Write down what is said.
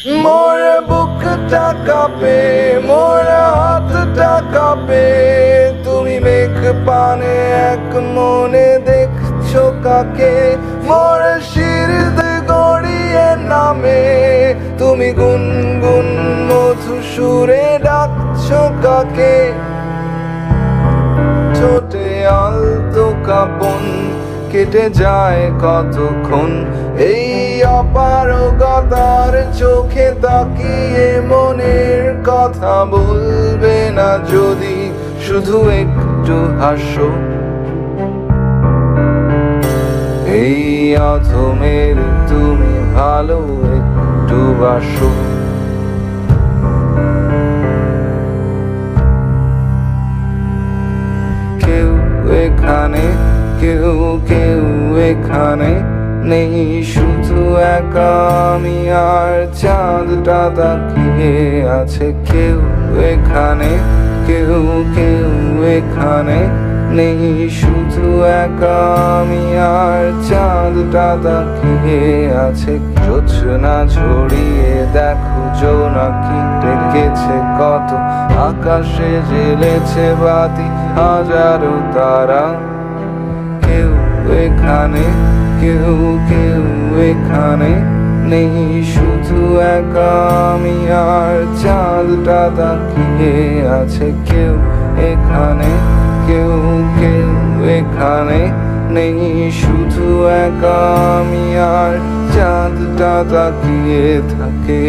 মোর বুকটা কাঁপে, মোর হাতটা কাঁপে, তুমি মেঘ পানে এক মনে দেখছো কাকে? মোর শির গড়িয়ে নামে, তুমি গুনগুন মধু সুরে ডাকছো কাকে? ছোটে আলতো কাঁপন কেটে যায় কতক্ষণ, এই অপারগতার চোখে তাকিয়ে মনের কথা বলবে না যদি শুধু একটু হাসো? এই অথমের তুমি ভালো একটু বাসো। কেউ এখানে, কেউ কেউ এখানে নেই, শুধু একা আমি আর চাঁদটা তাকিয়ে আছে। কেউ এখানে, কেউ কেউ এখানে নেই, শুধু একা আমি আর চাঁদটা তাকিয়ে আছে। জোছনা ছড়িয়ে দেখো জোনাকি ডেকেছে কত, আকাশে জ্বেলেছে বাতি হাজারো তারা। কেউ এখানে, কেউ কেউ এখানে নেই, শুধু একা আমি আর চাঁদটা তাকিয়ে আছে। কেউ এখানে, কেউ কেউ এখানে নেই, শুধু একা আমি আর চাঁদটা তাকিয়ে থাকে।